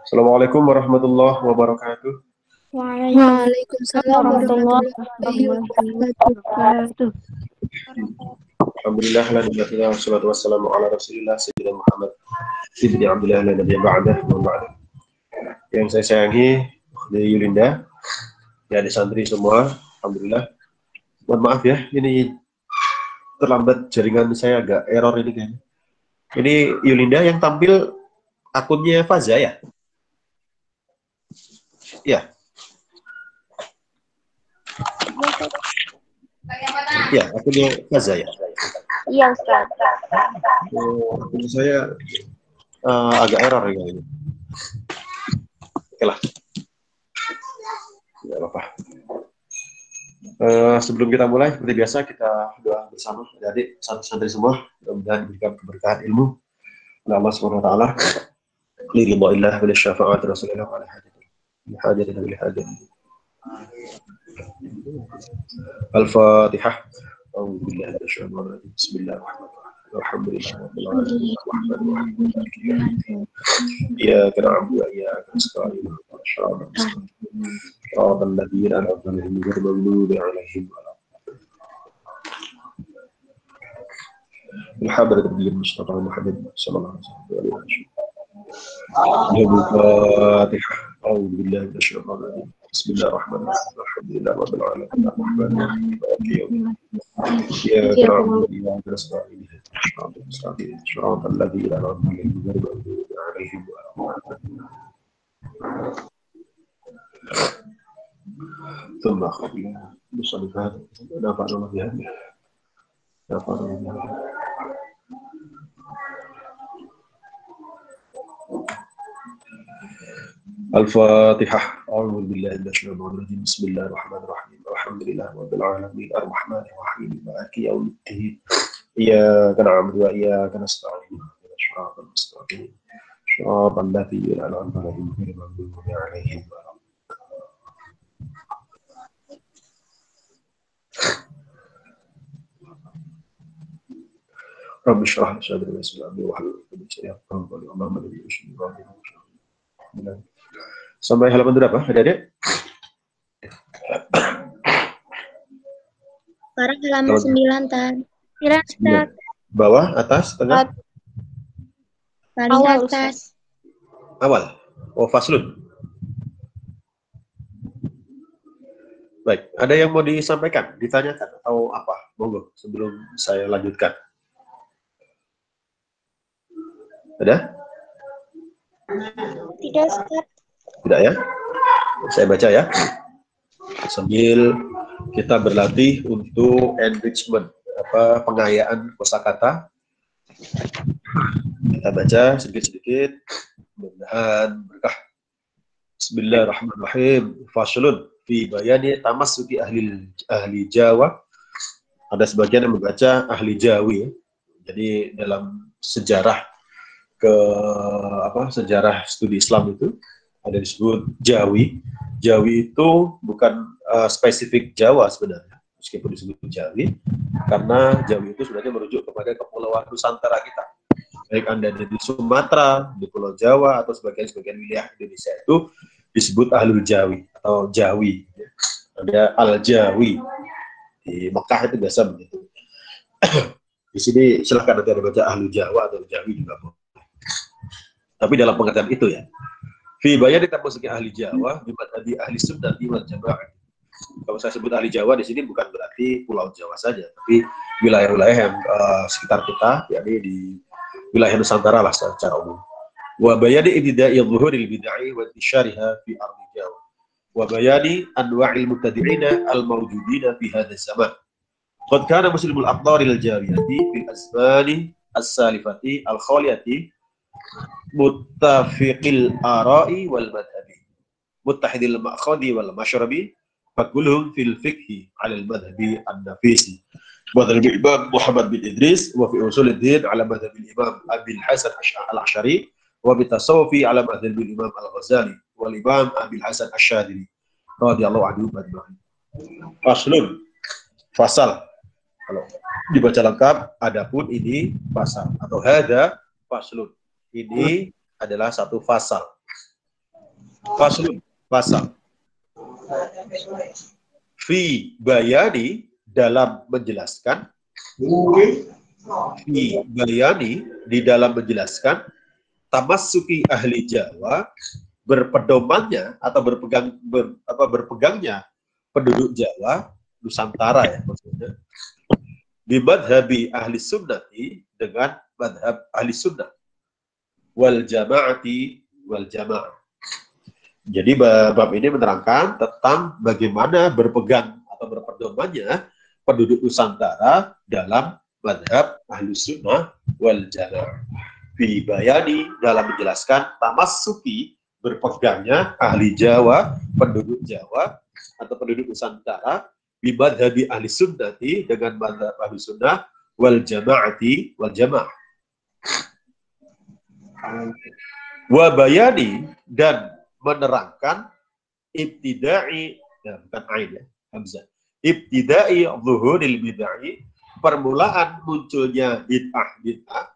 Assalamualaikum warahmatullahi wabarakatuh. Waalaikumsalam Warahmatullahi warahmatullahi wabarakatuh. wabarakatuh. Alhamdulillah, alhamdulillah, wassalatu wassalamu ala rasulillah sayyidina Muhammad ibni Abdullah la nabiyya ba'dah wa ba'd. Yang saya sayangi dari Yulinda, ya di santri semua, alhamdulillah. Mohon maaf ya, ini terlambat jaringan saya agak error ini kayaknya. Ini Yulinda yang tampil akunnya Faza ya? Ya. Ya, akunnya Faza ya. Iya, Ustaz. Akun saya agak error ya ini. Oke lah. Tidak apa-apa. Sebelum kita mulai, seperti biasa kita doa bersama adik-adik santri semua, mudah-mudahan diberikan keberkahan ilmu oleh Allah Subhanahu wa taala. Liridha'illah wa lisyafaat Rasulillah wa ala hajatina bil hajat. Al-Fatihah. A'udzu billahi minasyaitonir rajim. Bismillahirrahmanirrahim. Alhamdulillahirabbil alamin. Arrahmanir rahim. Iyyaka na'budu wa iyyaka nasta'in. صراط الذين أنعمت عليهم غير المغضوب عليهم ولا الحضرة النبي المصطفى محمد صلى الله عليه وسلم. الفاتحة. أعوذ بالله من الشيطان الرجيم. بسم الله الرحمن الرحيم. الحمد لله رب العالمين الرحمن الرحيم مالك يوم الدين. إياك نعبد وإياك نستعين صراط الذين أنعمت عليهم غير المغضوب عليهم ولا ثم أخذنا بصلفات نفعنا الله بها نفعنا الله بها. الفاتحة. أعوذ بالله من الشيطان الرجيم. بسم الله الرحمن الرحيم. الحمد لله رب العالمين الرحمن الرحيم مالك يوم الدين. إياك نعبد وإياك نستعين اهدنا الصراط المستقيم صراط الذين أنعمت عليهم غير المغضوب عليهم ولا رب اشرح لي صدري ويسر لي امري واحلل عقدة من لساني يفقهوا قولي اللهم لا اله الا انت. Sampai halaman berapa, adik-adik? Sekarang halaman 9, Tan. Ustaz. Bawah, atas, tengah? Paling Awal, atas. Awal. Oh, faslun. Baik, ada yang mau disampaikan, ditanyakan atau apa? Monggo sebelum saya lanjutkan. Ada? Tidak, Ustaz. Tidak ya? Saya baca ya. Sambil kita berlatih untuk enrichment, pengayaan kosakata. Kita baca sedikit-sedikit, mudah-mudahan berkah. Bismillahirrahmanirrahim. Faslun fi bayani tamassuki ahli Jawa. Ada sebagian yang membaca ahli Jawi. Jadi dalam sejarah sejarah studi Islam itu ada disebut Jawi. Jawi itu bukan spesifik Jawa sebenarnya, meskipun disebut Jawi, karena Jawi itu sebenarnya merujuk kepada kepulauan Nusantara kita. Baik Anda ada di Sumatera, di Pulau Jawa, atau sebagian wilayah Indonesia itu disebut Ahlul Jawi atau Jawi. Ada Al-Jawi. Di Mekah itu biasa begitu. Di sini silahkan nanti ada baca Ahlul Jawa atau Jawi juga boleh. Tapi dalam pengertian itu ya. Fi bayan ditamasuki ahli Jawa, di ahli sunnah wal jamaah. Kalau saya sebut ahli Jawa di sini bukan berarti Pulau Jawa saja, tapi wilayah-wilayah yang sekitar kita, yakni di wilayah Nusantara lah secara umum. Wa bayani ibtida'i dhuhuril bid'ah wa intisyariha fi ardi Jawa. Wa bayani anwa'il mubtadi'ina al-mawjudina fi hadha zaman. Qad kana muslimul aqdaril jawiyati fil azmani as-salifati al-khaliyati muttafiqil ara'i wal madhabi muttahidil ma'khadi wal mashrabi fakulhum fil fiqhi 'ala al madhabi an-nafisi wa madhhab Imam Muhammad bin Idris wa fi usuluddin 'ala madhhab Imam Abil Hasan al-Ash'ari wa bi tasawufi 'ala madhhab Imam Al-Ghazali wal Imam Abil Hasan Asy-Syadili radhiyallahu anhu ajma'in. Faslun, fasal. Kalau dibaca lengkap, adapun ini fasal atau hada faslun. Ini adalah satu fasal. Faslun, pasal. Fi bayani, dalam menjelaskan. Fi bayani, di dalam menjelaskan. Tamassuki ahli Jawa, berpedomannya atau berpegangnya penduduk Jawa, Nusantara ya maksudnya, di madhabi ahli sunnati, dengan madhab ahli sunnah, wal jamaati wal jamaah. Jadi bab ini menerangkan tentang bagaimana berpegang atau berpedomannya penduduk Nusantara dalam madhab ahli sunnah wal jamaah. Fi bayani, dalam menjelaskan. Tamassuki, berpegangnya ahli Jawa, penduduk Jawa atau penduduk Nusantara, bi madhabi ahli sunnati, dengan madhab ahli sunnah, wal jamaati wal jamaah. Wa bayani, dan menerangkan. Ibtidai, ya, bukan ain ya, hamzah. Ibtidai zuhuril bid'ah, permulaan munculnya bid'ah.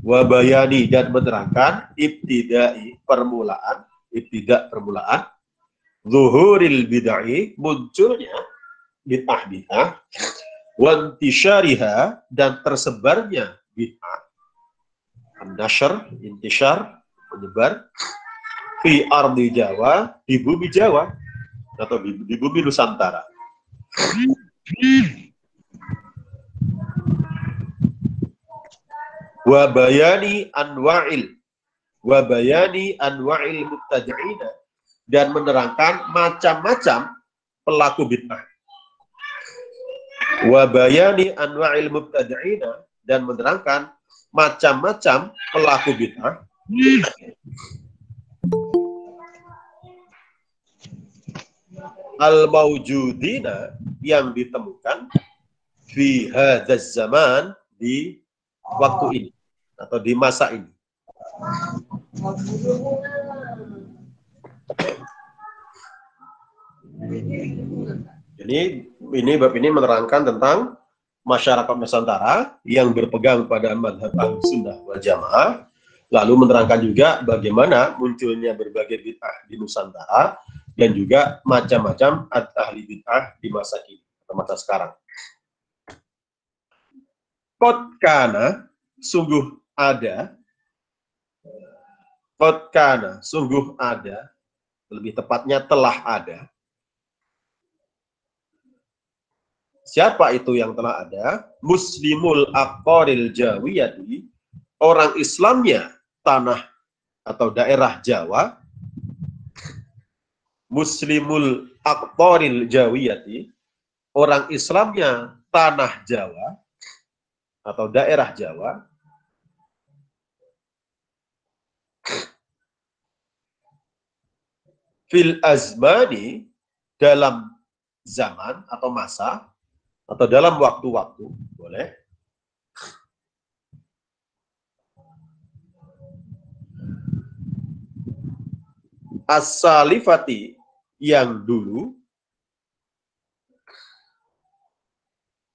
Wa bayani, dan menerangkan. Ibtidai, permulaan. Ibtida, permulaan. Zuhuril bid'ah, munculnya bid'ah. Wantisyariha, dan tersebarnya bid'ah. An-nashr, intishar, menyebar. Fi ardi Jawa, di bumi Jawa atau di bumi Nusantara. Wa bayani anwa'il mubtadi'ina, dan menerangkan macam-macam pelaku bid'ah. Wa bayani anwa'il mubtadi'ina, dan menerangkan macam-macam pelaku bid'ah. Al-mawjudina, yang ditemukan. Fi hadzal zaman, di waktu ini atau di masa ini. Jadi ini bab ini menerangkan tentang masyarakat Nusantara yang berpegang pada mazhab Ahlussunnah wal Jamaah, lalu menerangkan juga bagaimana munculnya berbagai bid'ah di Nusantara dan juga macam-macam ahli bid'ah di masa kini atau masa sekarang. Qad kana, sungguh ada. Qad kana, sungguh ada. Lebih tepatnya telah ada. Siapa itu yang telah ada? Muslimul aqaril jawiyati, orang Islamnya tanah atau daerah Jawa. Muslimul aqaril jawiyati, orang Islamnya tanah Jawa atau daerah Jawa. Fil azmani, dalam zaman atau masa atau dalam waktu-waktu, boleh. As-salifati, yang dulu.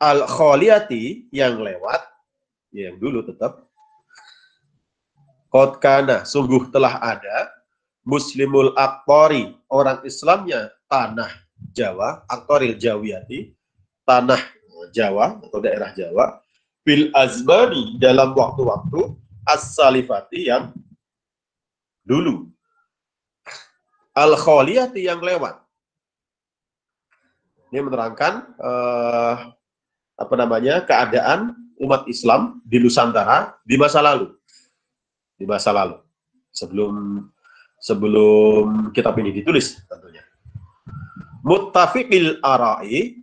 Al-khaliyati, yang lewat, yang dulu tetap. Qad kana, sungguh telah ada. Muslimul aqari, orang Islamnya tanah Jawa, aqaril jawiyati, tanah Jawa atau daerah Jawa. Bil azmani, dalam waktu-waktu. As-salifati, yang dulu. Al-khaliyati, yang lewat. Ini menerangkan keadaan umat Islam di Nusantara di masa lalu. Di masa lalu. Sebelum kitab ini ditulis tentunya. Muttafiqil ara'i,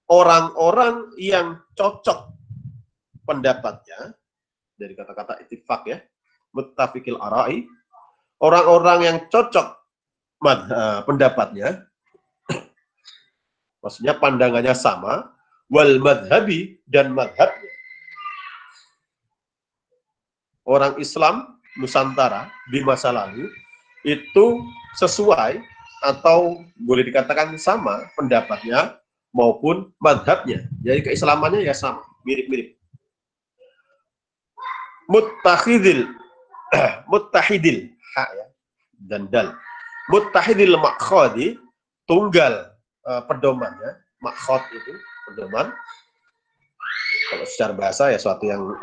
orang-orang yang cocok pendapatnya, dari kata-kata ittifaq ya. Muttafiqil ara'i, orang-orang yang cocok pendapatnya, maksudnya pandangannya sama. Wal madhabi, dan madhabnya. Orang Islam Nusantara di masa lalu itu sesuai atau boleh dikatakan sama pendapatnya maupun madhabnya. Jadi keislamannya ya sama, mirip-mirip. Muttahidil, ha ya. dan dal. Muttahidil ma'khadi, tunggal pedomannya. Makhod itu pedoman. Kalau secara bahasa ya suatu yang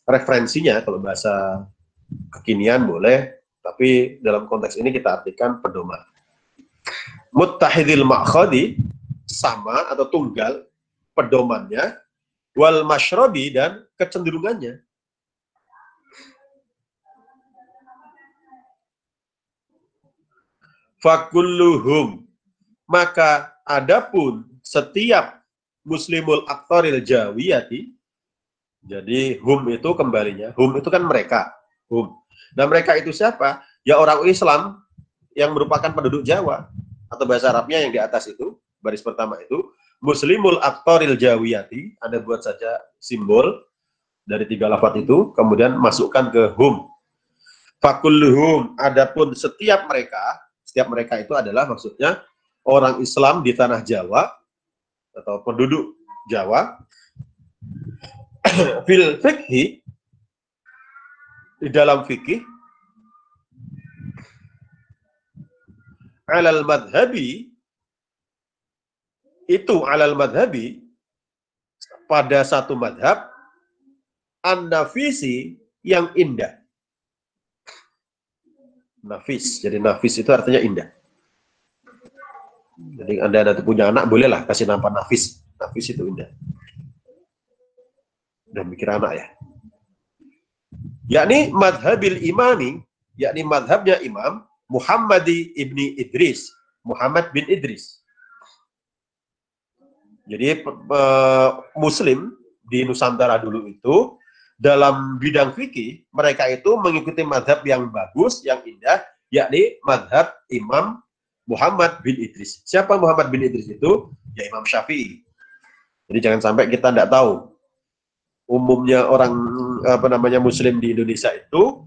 referensinya. Kalau bahasa kekinian boleh, tapi dalam konteks ini kita artikan pedoman. Muttahidil ma'khadi, sama atau tunggal pedomannya, wal masyrabi, dan kecenderungannya. Fakulluhum, maka adapun setiap muslimul aktoril jawiyati, jadi hum itu kembalinya, hum itu kan mereka, hum. Nah mereka itu siapa? Ya orang Islam yang merupakan penduduk Jawa, atau bahasa Arabnya yang di atas itu, baris pertama itu, muslimul aktoril jawiyati, Anda buat saja simbol dari 3 lafaz itu, kemudian masukkan ke hum. Fakulluhum, adapun setiap mereka itu adalah maksudnya orang Islam di tanah Jawa atau penduduk Jawa. Fil fikhi, di dalam fikih, alal madhabi, itu alal madhabi, pada satu madhab, an-nafisi, yang indah. Nafis, jadi nafis itu artinya indah. Jadi Anda punya anak, bolehlah kasih nama Nafis. Nafis itu indah. Dan mikir anak ya. Yakni madhabil imami, yakni madhabnya Imam Muhammadi ibni Idris, Muhammad bin Idris. Jadi Muslim di Nusantara dulu itu, dalam bidang fikih, mereka itu mengikuti madhab yang bagus, yang indah, yakni madhab Imam Muhammad bin Idris. Siapa Muhammad bin Idris itu? Ya Imam Syafi'i. Jadi jangan sampai kita tidak tahu. Umumnya orang Muslim di Indonesia itu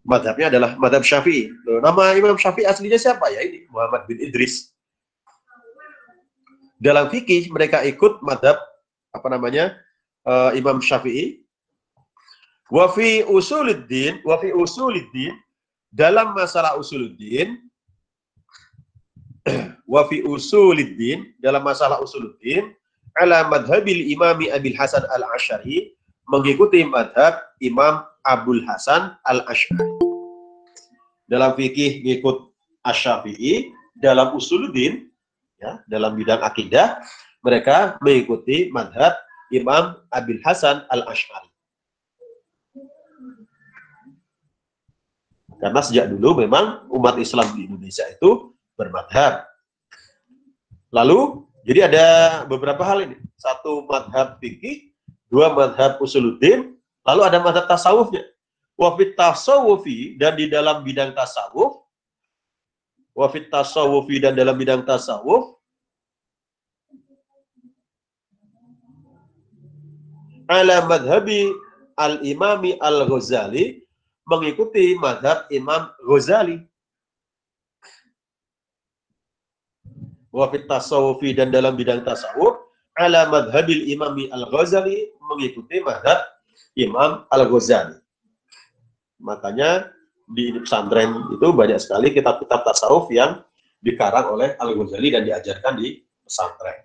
madhabnya adalah madhab Syafi'i. Nama Imam Syafi'i aslinya siapa? Ya ini Muhammad bin Idris. Dalam fikih mereka ikut madhab Imam Syafi'i. Wa fi usuluddin, dalam masalah usuluddin, wa fi usuluddin, dalam masalah usuluddin, ala madhabil imami Abil Hasan al-Asy'ari, mengikuti madhab Imam Abul Hasan al-Asy'ari. Dalam fikih mengikut Asy-Syafi'i, dalam usuluddin, ya, dalam bidang akidah, mereka mengikuti madhab Imam Abil Hasan al-Asy'ari. Karena sejak dulu memang umat Islam di Indonesia itu bermadhab. Lalu, jadi ada beberapa hal ini. 1 madhab fikih, 2 madhab usuluddin, lalu ada madhab tasawufnya. Wafit tasawufi, dan di dalam bidang tasawuf, wafit tasawufi, dan dalam bidang tasawuf, ala madhabi al-imami al-Ghazali, mengikuti madhab Imam Ghazali. Wafit tasawufi, dan dalam bidang tasawuf, ala madhabil imami al-Ghazali, mengikuti madhab Imam al-Ghazali. Makanya di pesantren itu banyak sekali kitab-kitab tasawuf yang dikarang oleh al-Ghazali dan diajarkan di pesantren.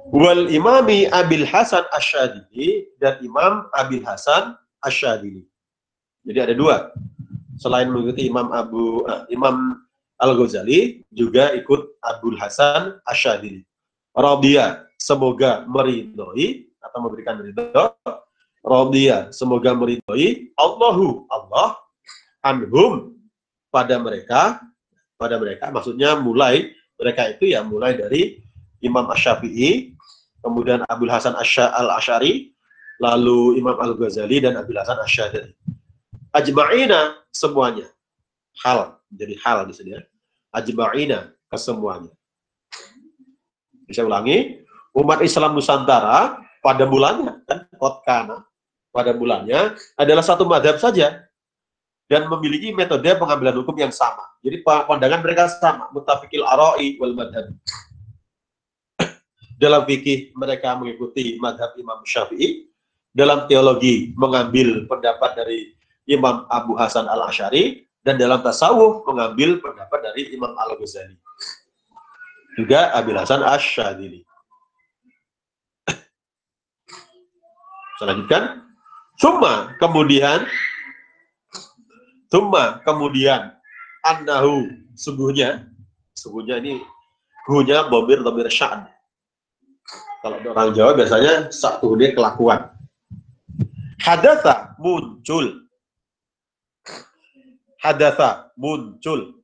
Wal imami Abil Hasan Asy-Syadzili, dan Imam Abil Hasan Asy-Syadzili. Jadi ada 2. Selain mengikuti Imam Al-Ghazali, juga ikut Abul Hasan Asy-Syadzili. Radhiya, semoga meridhoi atau memberikan ridho. Radhiya, semoga meridhoi. Allah, anhum, pada mereka, maksudnya mulai, mereka itu ya mulai dari Imam Asy-Syafi'i, kemudian Abul Hasan al-Asy'ari, lalu Imam Al-Ghazali dan Abul Hasan Asy-Syadzili. Ajma'ina, semuanya. Hal, jadi hal di sini ya. Ajma'ina, kesemuanya. Bisa ulangi, umat Islam Nusantara pada mulanya, kan, kotkana, pada mulanya adalah 1 madhab saja dan memiliki metode pengambilan hukum yang sama. Jadi pandangan mereka sama, muttafiqil ara'i wal madhab. Dalam fikih mereka mengikuti madhab Imam Syafi'i, dalam teologi mengambil pendapat dari Imam Abu Hasan Al-Asy'ari, dan dalam tasawuf mengambil pendapat dari Imam Al-Ghazali. Juga Abil Hasan Asy-Syadzili. Selanjutkan, summa kemudian annahu sungguhnya ini hunya dhamir sya'an. Kalau orang Jawa biasanya satu dia kelakuan. Hadatsa muncul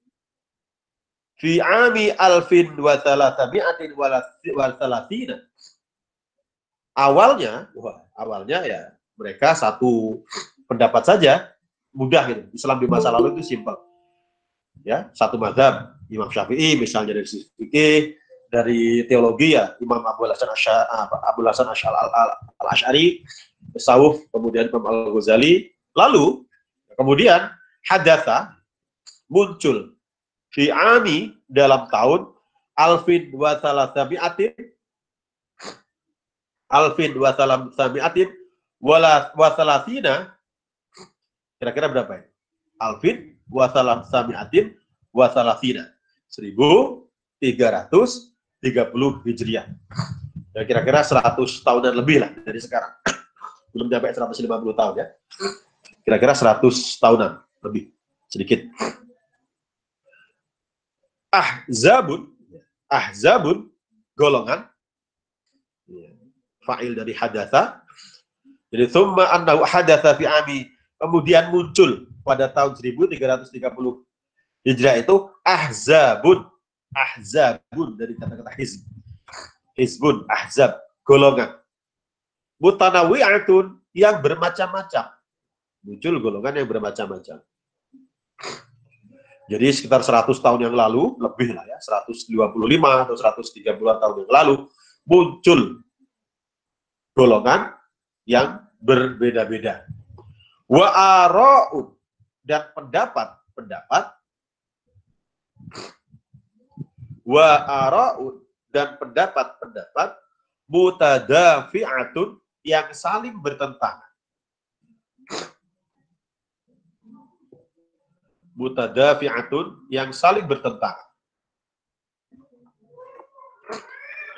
fi ami alfin wa thalatami'atin wal thalathina. Awalnya ya mereka satu pendapat saja, mudah gitu. Islam di masa lalu itu simpel. Ya, satu mazhab, Imam Syafi'i misalnya dari sisi fikih, dari teologi ya Imam Abu Hasan Al-Asy'ari, tasawuf kemudian Imam Al-Ghazali. Lalu kemudian hadatsa muncul fi ami dalam tahun alfin wa thalathami'atin wa thalathina. Kira-kira berapa ya? Alfin wa thalathami'atin wa thalathina. 1330 Hijriah. Ya, kira-kira 100 tahunan lebih lah dari sekarang. Belum sampai 150 tahun ya. Kira-kira 100 tahunan lebih, sedikit. Ahzabun golongan, fa'il dari hadatsa. Jadi tsumma annahu hadatsa fi ami, kemudian muncul pada tahun 1330 Hijrah itu ahzabun dari kata-kata hizbun, ahzab, golongan. Mutanawwi'atun, yang bermacam-macam. Muncul golongan yang bermacam-macam. Jadi sekitar 100 tahun yang lalu, lebih lah ya, 125 atau 130 tahun yang lalu, muncul golongan yang berbeda-beda. Wa ara'un, dan pendapat mutadafi'atun, yang saling bertentangan.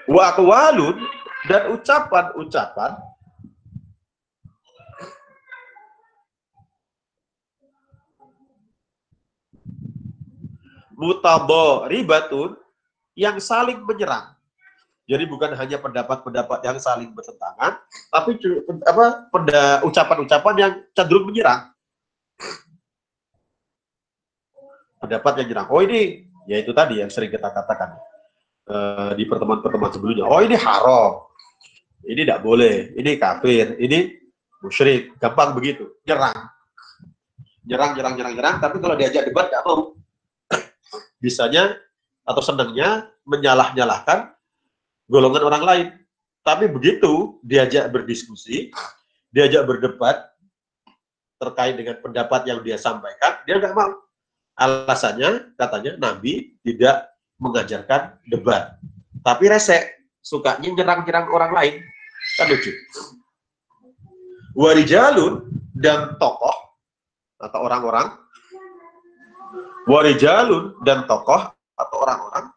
Wa aqwalun, dan ucapan-ucapan mutadharibatun, yang saling menyerang. Jadi bukan hanya pendapat-pendapat yang saling bertentangan, tapi ucapan-ucapan yang cenderung menyerang. Pendapat yang menyerang. Oh ini, ya itu tadi yang sering kita katakan di pertemuan-pertemuan sebelumnya. Oh ini haram, ini tidak boleh, ini kafir, ini musyrik. Gampang begitu, nyerang. Tapi kalau diajak debat tidak mau. Bisanya atau senangnya menyalah-nyalahkan golongan orang lain. Tapi begitu diajak berdiskusi, diajak berdebat terkait dengan pendapat yang dia sampaikan, dia nggak mau. Alasannya, katanya Nabi tidak mengajarkan debat. Tapi resek, sukanya nyerang-nyerang orang lain. Kan lucu. Warijalun, dan tokoh atau orang-orang. Warijalun, dan tokoh atau orang-orang.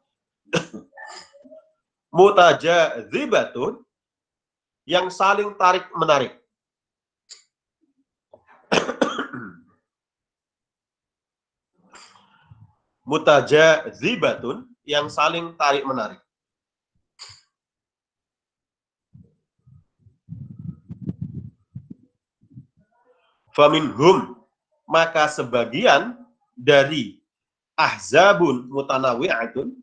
Mutajadzibatun, yang saling tarik-menarik. Mutajadzibatun, yang saling tarik-menarik. Faminhum, maka sebagian dari ahzabun mutanawwi'atun,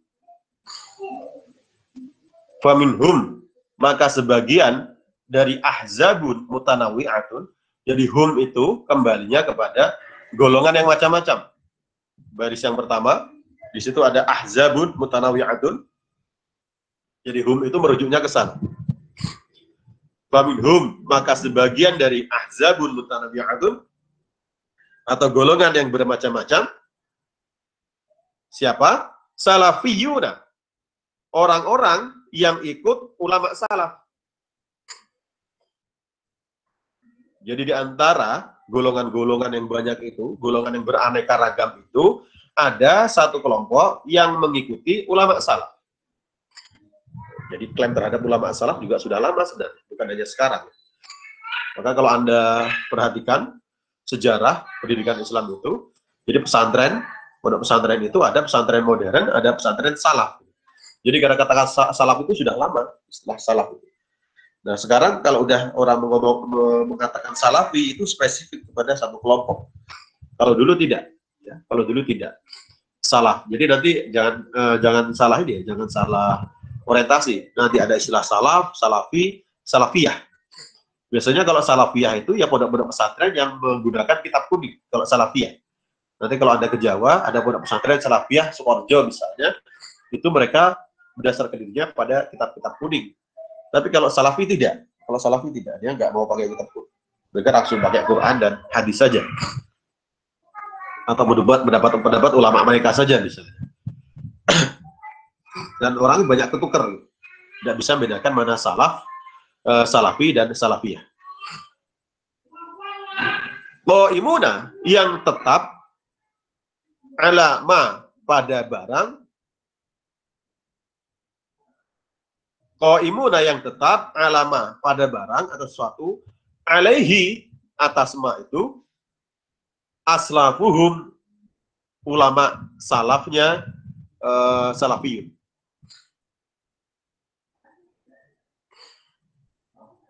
faminhum, maka sebagian dari ahzabun mutanawwi'atun, jadi hum itu kembalinya kepada golongan yang macam-macam. Baris yang pertama, di situ ada ahzabun mutanawwi'atun, jadi hum itu merujuknya ke sana. Faminhum, maka sebagian dari ahzabun mutanawwi'atun, atau golongan yang bermacam-macam, siapa? Salafiyuna, orang-orang yang ikut ulama salaf. Jadi di antara golongan-golongan yang banyak itu, golongan yang beraneka ragam itu, ada satu kelompok yang mengikuti ulama salaf. Jadi klaim terhadap ulama salaf juga sudah lama sebenarnya, bukan hanya sekarang. Maka kalau Anda perhatikan sejarah pendidikan Islam itu, jadi pesantren, pondok pesantren itu ada pesantren modern, ada pesantren salaf. Jadi karena kata salaf itu sudah lama, istilah salaf itu. Nah sekarang kalau udah orang mengatakan salafi itu spesifik kepada satu kelompok. Kalau dulu tidak, ya. Kalau dulu tidak salah. Jadi nanti jangan salah ini, ya. Jangan salah orientasi. Nanti ada istilah salaf, salafi, salafiyah. Biasanya kalau salafiyah itu ya pondok-pondok pesantren yang menggunakan kitab kuning. Kalau salafiyah. Nanti kalau Anda ke Jawa, ada pondok pesantren salafiyah Sukoharjo misalnya, itu mereka berdasarkan dirinya pada kitab-kitab kuning. Tapi kalau salafi tidak. Kalau salafi tidak, dia nggak mau pakai kitab kuning. Mereka langsung pakai Quran dan hadis saja. Atau pendapat ulama mereka saja misalnya. Dan orang banyak ketukar. Tidak bisa membedakan mana salaf, salafi, dan salafiyah. Qaimuna yang tetap alama pada barang, qaimuna yang tetap alama pada barang atau sesuatu, alaihi atas ma itu, aslafuhum ulama salafnya salafiyun.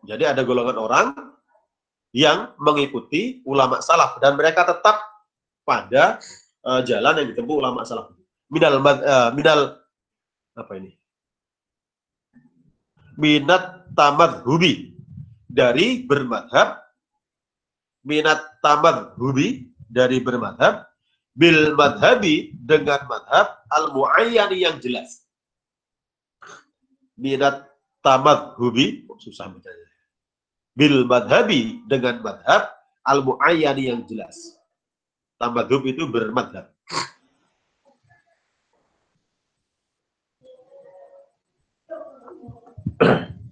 Jadi ada golongan orang yang mengikuti ulama salaf dan mereka tetap pada jalan yang ditempuh ulama salaf. Minat tamadhubi, dari bermadhab, minat tamadhubi, dari bermadhab, bil madhabi, dengan madhab, al-mu'ayyani, yang jelas. Minat tamadhubi, susah bacanya. Bil madhabi, dengan madhab, al-mu'ayyani, yang jelas. Tamadhub itu bermadhab.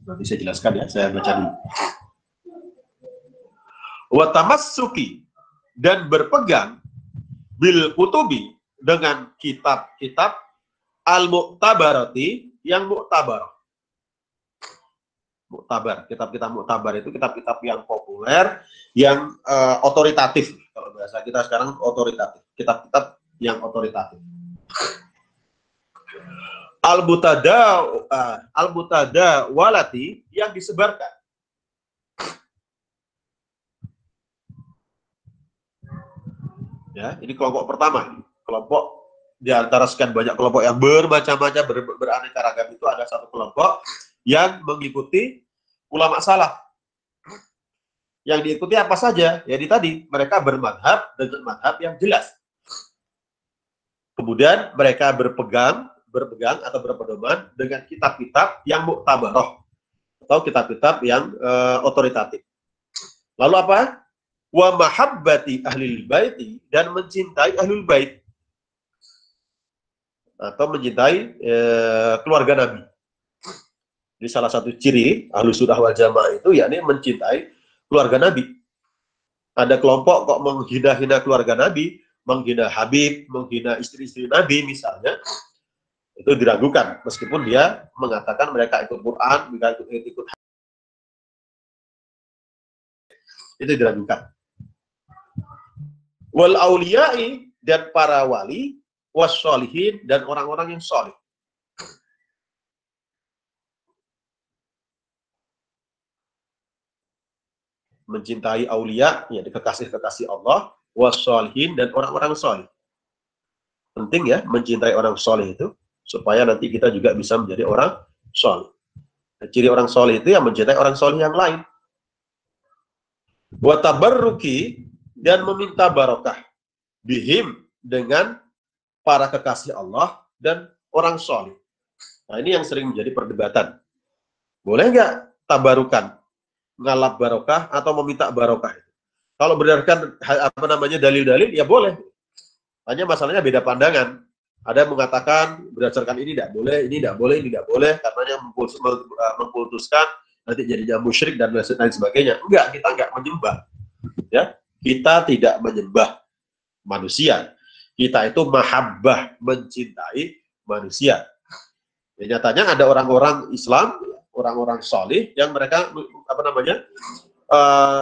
Nanti saya jelaskan ya, saya baca dulu. Wa tamassuki, dan berpegang, bil kutubi, dengan kitab-kitab, al-mu'tabarati, yang mu'tabar. Mu'tabar, kitab-kitab mu'tabar itu kitab-kitab yang populer, yang otoritatif. Kalau bahasa kita sekarang otoritatif, kitab-kitab yang otoritatif. Al-butada walati, yang disebarkan. Ya, ini kelompok pertama. Kelompok di antara sekian banyak kelompok yang bermacam-macam, beraneka ragam, itu ada satu kelompok yang mengikuti ulama salaf. Yang diikuti apa saja? Ya tadi, mereka bermadhab dengan madhab yang jelas. Kemudian mereka berpegang atau berpedoman dengan kitab-kitab yang mu'tabarah atau kitab-kitab yang otoritatif. Lalu apa? Wa mahabbati ahlil baiti, dan mencintai ahlul bait atau mencintai keluarga Nabi. Jadi salah satu ciri Ahlus Sunnah wal Jamaah itu yakni mencintai keluarga Nabi. Ada kelompok kok menghina-hina keluarga Nabi, menghina Habib, menghina istri-istri Nabi misalnya. Itu diragukan, meskipun dia mengatakan mereka ikut Quran, mereka ikut itu diragukan. Wal auliyai, dan para wali, was sholihin, dan orang-orang yang solih. Mencintai aulia, ya kekasih-kekasih Allah, was sholihin, dan orang-orang solih. Penting ya mencintai orang solih itu, supaya nanti kita juga bisa menjadi orang solih. Ciri orang solih itu yang mencintai orang solih yang lain. Wa tabarruki, dan meminta barokah, bihim, dengan para kekasih Allah dan orang solih. Nah ini yang sering menjadi perdebatan. Boleh nggak tabarukan, ngalap barokah atau meminta barokah? Kalau berdasarkan dalil-dalil, ya boleh. Hanya masalahnya beda pandangan. Ada yang mengatakan berdasarkan ini tidak boleh, ini tidak boleh, ini tidak boleh, karenanya mengkultuskan nanti jadinya musyrik dan lain sebagainya. Enggak, kita enggak menyembah. Ya, kita tidak menyembah manusia. Kita itu mahabbah, mencintai manusia. Ya, nyatanya ada orang-orang Islam, orang-orang solih yang mereka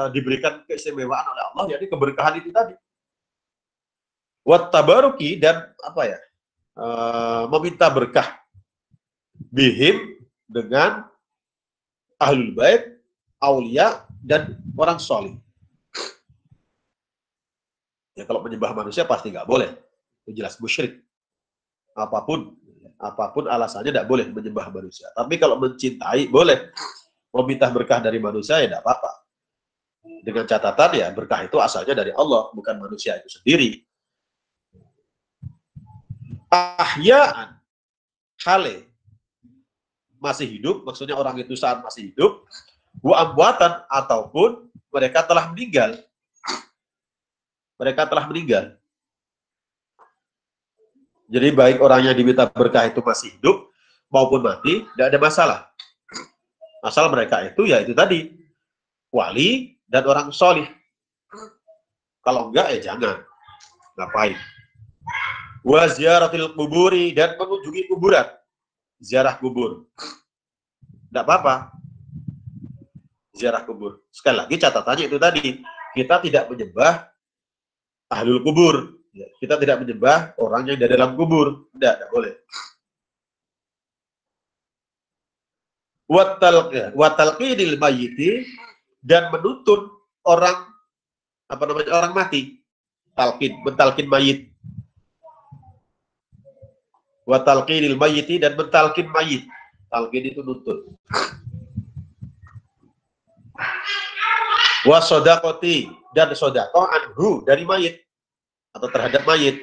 diberikan keistimewaan oleh Allah, yakni keberkahan itu tadi. Wat tabaruki, dan meminta berkah bihim, dengan ahlul bait, aulia, dan orang solih. Ya, kalau menyembah manusia pasti nggak boleh, itu jelas musyrik. Apapun alasannya tidak boleh menyembah manusia. Tapi kalau mencintai boleh, meminta berkah dari manusia ya tidak apa-apa. Dengan catatan ya berkah itu asalnya dari Allah, bukan manusia itu sendiri. Ahya'an, hale, masih hidup, maksudnya orang itu saat masih hidup, wa amwatan, ataupun mereka telah meninggal. Mereka telah meninggal. Jadi baik orang yang diminta berkah itu masih hidup maupun mati, tidak ada masalah. Asal mereka itu ya itu tadi, wali dan orang solih. Kalau enggak ya jangan. Ngapain? Wa ziaratil kuburi, dan mengunjungi kuburan. Ziarah kubur. Tidak apa-apa. Ziarah kubur. Sekali lagi catatannya itu tadi, kita tidak menyembah ahlul kubur. Ya, kita tidak menyembah orang yang di dalam kubur. Tidak boleh. Watalqinil mayyiti, dan menuntun orang orang mati. Mentalkin mayit. Watalqinil mayyiti, dan mentalkin mayit. Talqin itu nuntun. Wasodakoti, dan sodakoh anhu, dari mayit atau terhadap mayit.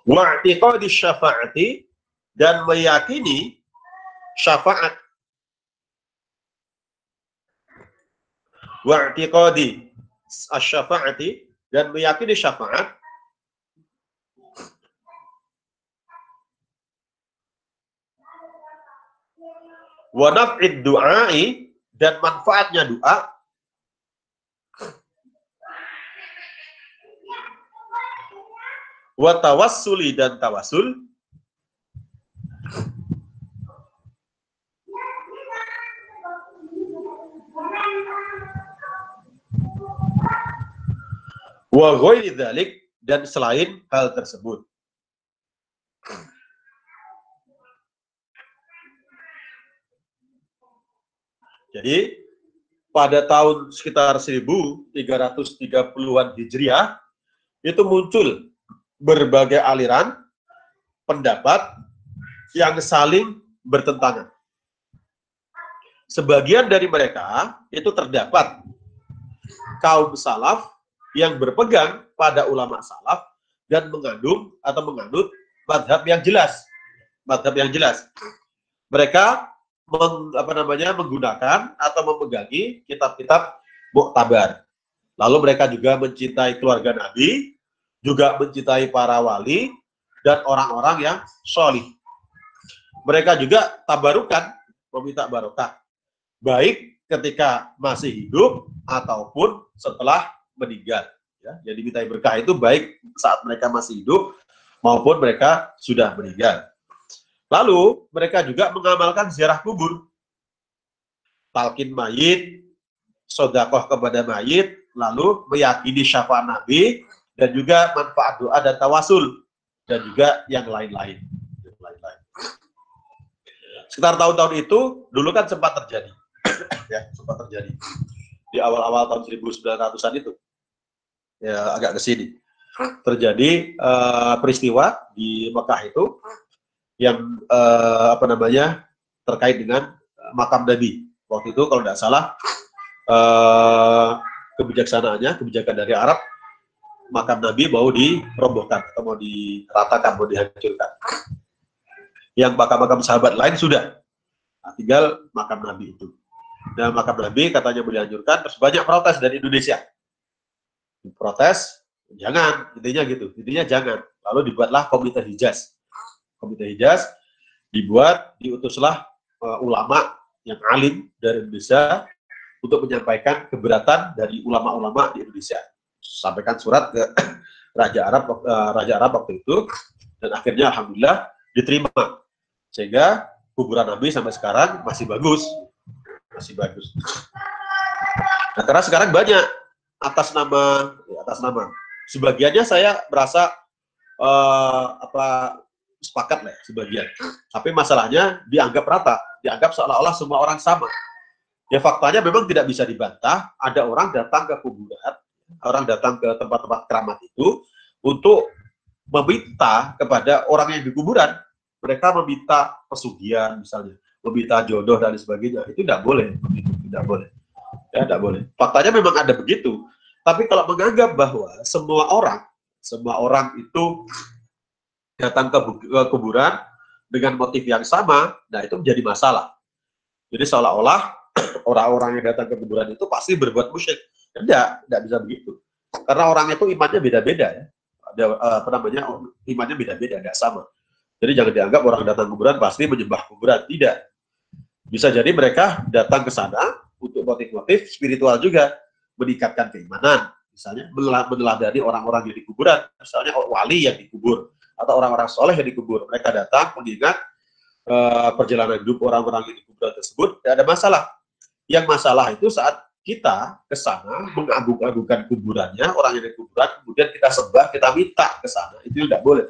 Wa'tiqadi syafa'ati, dan meyakini syafaat. Wa'tiqadi asy-syafa'ati, dan meyakini syafaat. Wa naf'id du'ai, dan manfaatnya doa. Wa tawassuli, dan tawassul. Wa ghairi dzalik, dan selain hal tersebut. Jadi pada tahun sekitar 1330-an Hijriah itu muncul berbagai aliran pendapat yang saling bertentangan. Sebagian dari mereka itu terdapat kaum salaf yang berpegang pada ulama salaf dan mengandung atau menganut madhab yang jelas. Madhab yang jelas. Mereka menggunakan atau memegangi kitab-kitab muktabar. Lalu mereka juga mencintai keluarga Nabi, juga mencintai para wali dan orang-orang yang solih. Mereka juga tabarukan, meminta barokah, baik ketika masih hidup ataupun setelah meninggal. Ya, yang dimintai berkah itu baik saat mereka masih hidup maupun mereka sudah meninggal. Lalu mereka juga mengamalkan ziarah kubur, talqin mayit, sodakoh kepada mayit, lalu meyakini syafaat Nabi, dan juga manfaat doa dan tawasul, dan juga yang lain-lain. Sekitar tahun-tahun itu dulu kan sempat terjadi, ya, sempat terjadi di awal-awal tahun 1900-an itu, ya agak ke sini terjadi peristiwa di Mekah itu yang terkait dengan makam Nabi. Waktu itu kalau tidak salah kebijakan dari Arab, makam Nabi mau dirobohkan atau mau diratakan, mau dihancurkan. Yang makam-makam sahabat lain sudah, nah, tinggal makam Nabi itu. Dan makam Nabi katanya mau dihancurkan, terus banyak protes dari Indonesia. Protes, jangan, intinya gitu, intinya jangan. Lalu dibuatlah Komite Hijaz. Komite Hijaz dibuat, diutuslah ulama yang alim dari Indonesia untuk menyampaikan keberatan dari ulama-ulama di Indonesia. Sampaikan surat ke Raja Arab waktu itu, dan akhirnya alhamdulillah diterima. Sehingga kuburan Nabi sampai sekarang masih bagus. Masih bagus. Nah, karena sekarang banyak atas nama. Sebagiannya saya merasa sepakat lah sebagian. Tapi masalahnya dianggap rata, dianggap seolah-olah semua orang sama. Ya faktanya memang tidak bisa dibantah, ada orang datang ke kuburan, orang datang ke tempat-tempat keramat itu untuk meminta kepada orang yang di kuburan. Mereka meminta pesugihan misalnya, meminta jodoh dan sebagainya. Itu tidak boleh, tidak boleh. Ya, tidak boleh. Faktanya memang ada begitu. Tapi kalau menganggap bahwa semua orang itu datang ke kuburan dengan motif yang sama, nah itu menjadi masalah. Jadi seolah-olah orang-orang yang datang ke kuburan itu pasti berbuat musyrik. Tidak bisa begitu. Karena orang itu imannya beda-beda ya. Ada imannya beda-beda, tidak sama. Jadi jangan dianggap orang datang ke kuburan pasti menyembah kuburan. Tidak. Bisa jadi mereka datang ke sana untuk motif-motif spiritual juga, meningkatkan keimanan. Misalnya meneladani orang-orang yang di kuburan, misalnya wali yang dikubur atau orang-orang soleh yang dikubur. Mereka datang mengingat perjalanan hidup orang-orang yang di kuburan tersebut. Tidak ada masalah. Yang masalah itu saat kita ke sana mengagung-agungkan kuburannya, orang yang di kuburan, kemudian kita sembah, kita minta ke sana. Itu tidak boleh.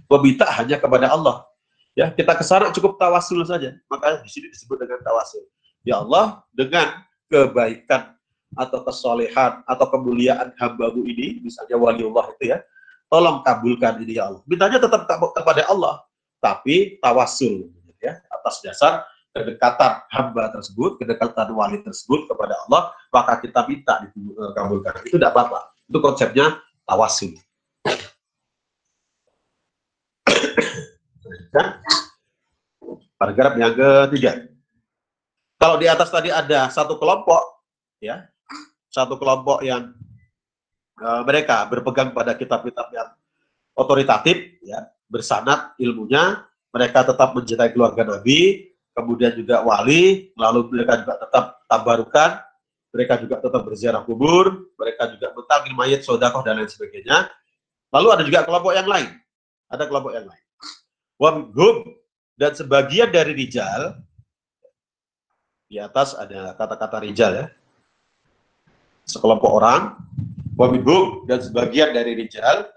Meminta hanya kepada Allah. Ya, kita ke sana cukup tawasul saja. Makanya di sini disebut dengan tawasul. Ya Allah, dengan kebaikan atau kesolehan atau kemuliaan hamba-Mu ini, misalnya waliullah itu ya, tolong kabulkan ini ya Allah. Mintanya tetap kepada Allah, tapi tawasul ya, atas dasar kedekatan hamba tersebut, kedekatan wali tersebut kepada Allah, maka kita minta dikabulkan. Itu tidak apa-apa. Itu konsepnya tawasul. Paragraf yang ketiga. Kalau di atas tadi ada satu kelompok, ya, satu kelompok yang mereka berpegang pada kitab-kitab yang otoritatif, ya, bersanad ilmunya, mereka tetap mencintai keluarga Nabi, kemudian juga wali, lalu mereka juga tetap tabarukan, mereka juga tetap berziarah kubur, mereka juga mentanggil mayat, sodakoh, dan lain sebagainya. Lalu ada juga kelompok yang lain. Ada kelompok yang lain. Wamhum, dan sebagian dari rijal, di atas ada kata-kata rijal ya, sekelompok orang, wamhum, dan sebagian dari rijal,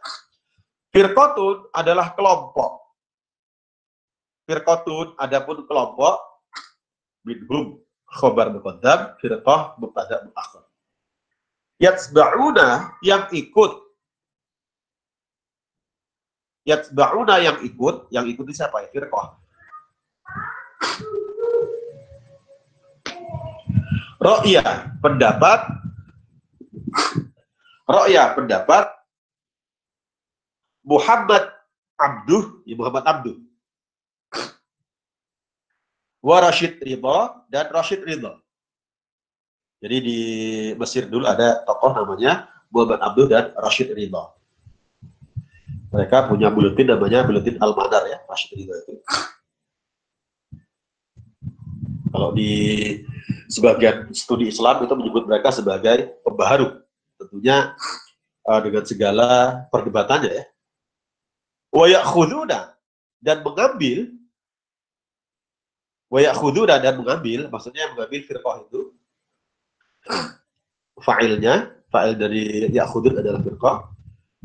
firqatun adalah kelompok. Firqatun adapun kelompok, minhum khobar muqaddam, firqah mubtada muakhir. Yatsba'una yang ikut. Yatsba'una yang ikut itu siapa ya? Firqah. Ro'ya pendapat Muhammad Abduh, ya Muhammad Abduh. Wa Rashid Ridha dan Rashid Ridha. Jadi di Mesir dulu ada tokoh namanya Muhammad Abduh dan Rashid Ridha. Mereka punya buletin namanya Buletin Al-Manar ya, Rashid Ridha itu. Kalau di sebagian studi Islam itu menyebut mereka sebagai pembaharu. Tentunya dengan segala perdebatannya ya. Wa ya'khuduna dan mengambil dan mengambil, maksudnya mengambil firqah itu fa'il dari ya'khudun adalah firqah.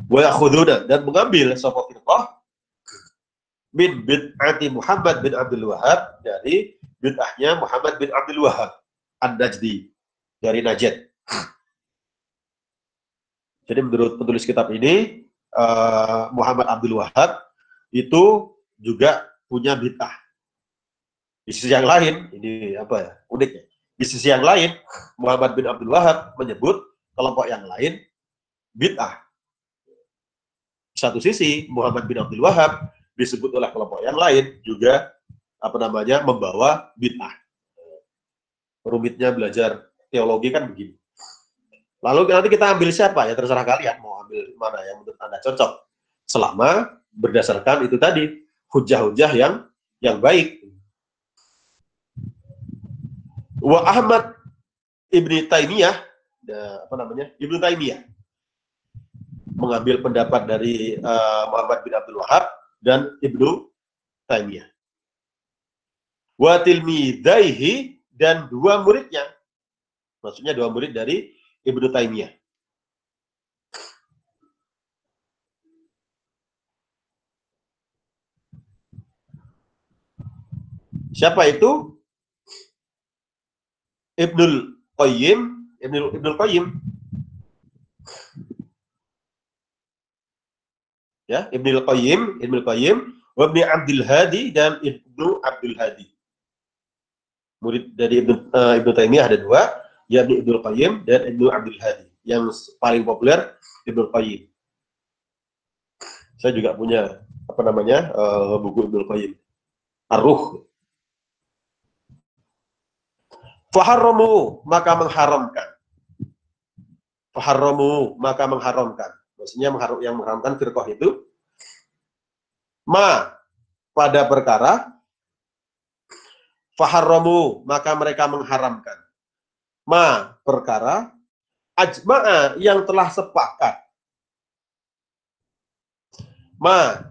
Wa ya'khuduna dan mengambil sapa firqah min bid'ati Muhammad bin Abdul Wahhab, dari bid'ahnya Muhammad bin Abdul Wahhab An-Najdi, dari Najd. Jadi menurut penulis kitab ini, Muhammad Abdul Wahhab itu juga punya bid'ah. Di sisi yang lain, ini apa ya, unik ya. Di sisi yang lain, Muhammad bin Abdul Wahhab menyebut kelompok yang lain bid'ah. Di satu sisi, Muhammad bin Abdul Wahhab disebut oleh kelompok yang lain juga membawa bid'ah. Rumitnya belajar teologi kan begini. Lalu nanti kita ambil siapa ya, terserah kalian mau ambil mana yang menurut Anda cocok. Selama berdasarkan itu tadi hujah-hujah yang baik. Wa Ahmad Ibnu Taimiyah, Ibnu Taimiyah mengambil pendapat dari Muhammad bin Abdul Wahab dan Ibnu Taimiyah. Wa tilmidaihi, dan dua muridnya, maksudnya dua murid dari Ibnu Taimiyah. Siapa itu? Ibnul Qayyim. Ya, Ibnul Qayyim, wa Ibnu Abdul Hadi, dan Ibnu Abdul Hadi. Murid dari Ibnu Taimiyah ada dua, yakni Ibnul Qayyim dan Ibnu Abdul Hadi. Yang paling populer Ibnul Qayyim. Saya juga punya buku Ibnul Qayyim, Ar-Ruh. Faharramu, maka mengharamkan. Faharramu, maka mengharamkan. Maksudnya yang mengharamkan firqah itu pada perkara. Faharramu, maka mereka mengharamkan perkara ajma'a, yang telah sepakat.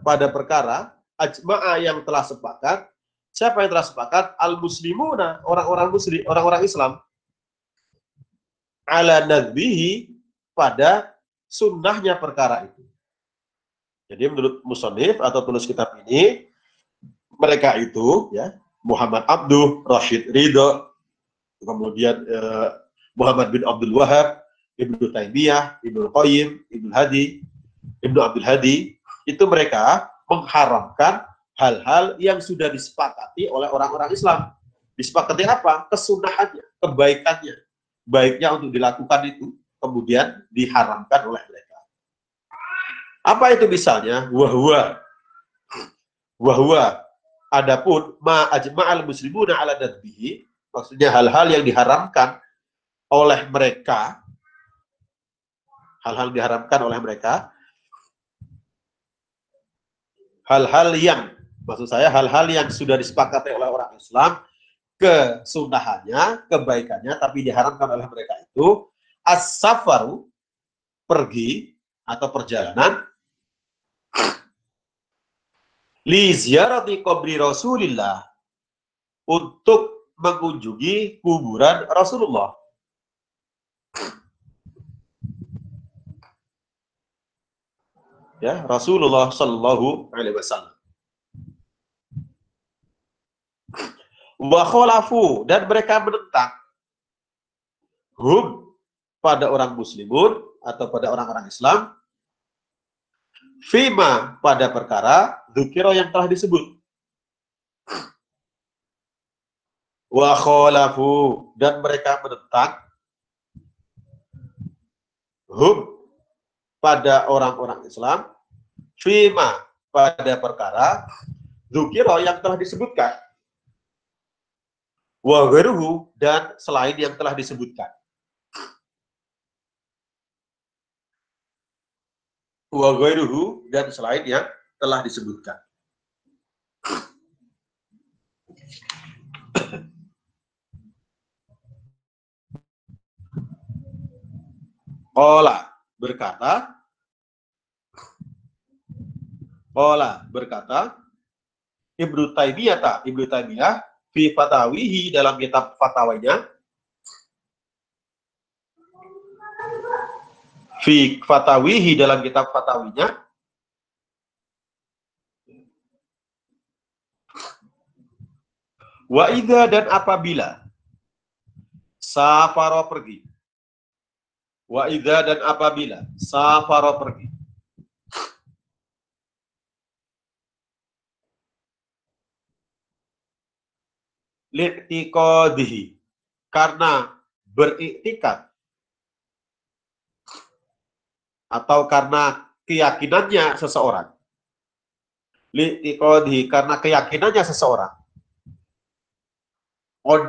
Pada perkara ajma'a, yang telah sepakat. Siapa yang telah sepakat? Al-muslimuna, orang-orang Islam. Ala nadbihi, pada sunnahnya perkara itu. Jadi menurut musannif atau penulis kitab ini, mereka itu ya Muhammad Abduh, Rashid Ridho, kemudian Muhammad bin Abdul Wahab, Ibnu Taimiyah, Ibnu Qayyim, Ibnu Abdul Hadi, itu mereka mengharamkan hal-hal yang sudah disepakati oleh orang-orang Islam. Disepakati apa? Kesunahannya, kebaikannya. Baiknya untuk dilakukan itu, kemudian diharamkan oleh mereka. Apa itu misalnya? Wahwa. Adapun ajma'al muslimuna ala nadbihi, maksudnya hal-hal yang diharamkan oleh mereka, hal-hal yang sudah disepakati oleh orang Islam, kesunahannya, kebaikannya, tapi diharamkan oleh mereka itu as-safaru, pergi atau perjalanan, li ziyarati qabri Rasulillah, untuk mengunjungi kuburan Rasulullah. Ya, Rasulullah Shallallahu Alaihi Wasallam. Wa khalafu, dan mereka menentang pada orang muslimun atau pada orang-orang Islam, fima, pada perkara dzukira, yang telah disebut. Wa khalafu, dan mereka menentang pada orang-orang Islam, fima, pada perkara dzukira, yang telah disebutkan. Wa ghairuhu, dan selain yang telah disebutkan. Wa ghairuhu, dan selain yang telah disebutkan. Qala berkata Ibnu Taimiyah fi fatawihi, dalam kitab fatwanya, wa idza, dan apabila safaro pergi, li'tiqadihi, karena beriktikad atau karena keyakinannya seseorang. Li'tiqadihi, karena keyakinannya seseorang.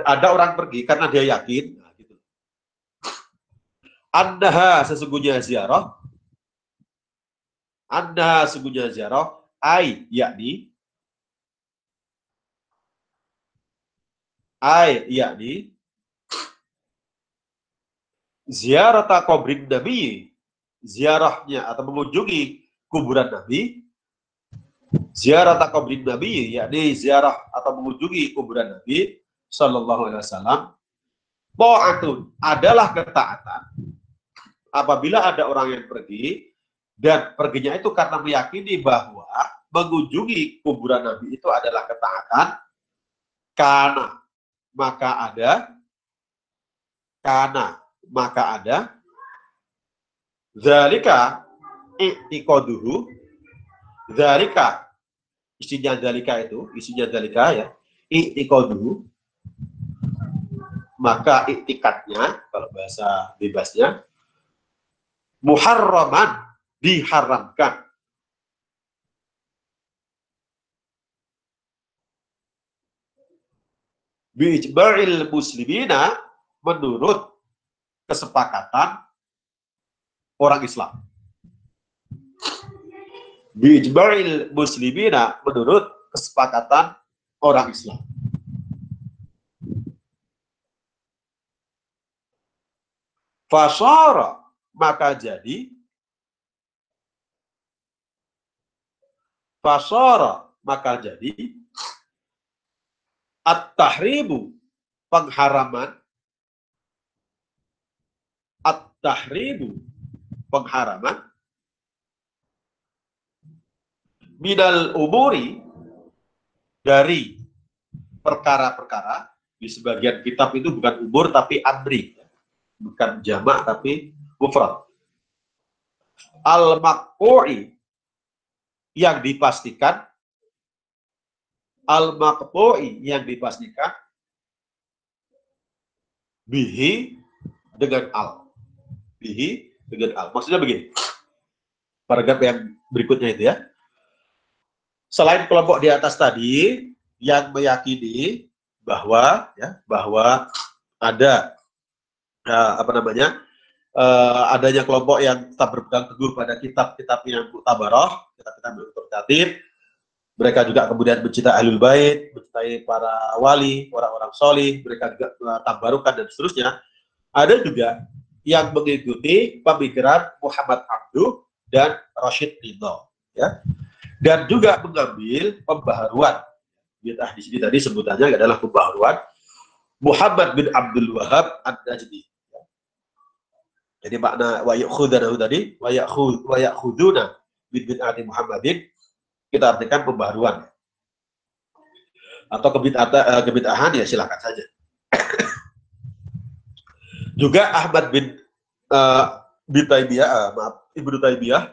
Ada orang pergi karena dia yakin, nah, gitu. Andaha, sesungguhnya ziarah, yakni ziarata qabrin Nabi, ziarahnya atau mengunjungi kuburan Nabi, ziarata qabrin Nabi, yakni ziarah atau mengunjungi kuburan Nabi Sallallahu Alaihi Wasallam, ta'atun adalah ketaatan apabila ada orang yang pergi dan perginya itu karena meyakini bahwa mengunjungi kuburan Nabi itu adalah ketaatan, karena maka ada zalika i'tiqaduhu, zalika isinya zalika ya, i'tiqaduhu, maka i'tikadnya kalau bahasa bebasnya muharraman, diharamkan. Bi'ijma'il muslimina, menurut kesepakatan orang Islam. Bi'ijma'il muslimina, menurut kesepakatan orang Islam. Fasyara, maka jadi, at-tahrimu, pengharaman, minal umuri, dari perkara-perkara. Di sebagian kitab itu bukan umur tapi amri, bukan jamak tapi mufrad. Al-maqpu'i, yang dipastikan, bihi dengan al. Maksudnya begini, paragraf yang berikutnya itu ya. Selain kelompok di atas tadi yang meyakini bahwa ada adanya kelompok yang tetap berpegang teguh pada kitab-kitab yang muktabarah, kitab-kitab yang otoritatif. Mereka juga kemudian mencintai Ahlul Bait, mencintai para wali, orang-orang solih, mereka juga tabarukan dan seterusnya. Ada juga yang mengikuti pemikiran Muhammad Abduh dan Rashid Ridho, ya. Dan juga mengambil pembaharuan. Bid'ah di sini tadi sebutannya adalah pembaharuan Muhammad bin Abdul Wahab An-Najdi. Jadi makna wa ya'khuduna tadi, wa ya'khuduna bin bid'ati Muhammadin, kita artikan pembaharuan. Atau kebid'ahan, ya silakan saja. Juga Ahmad bin Taimiyah, Ibnu Taimiyah,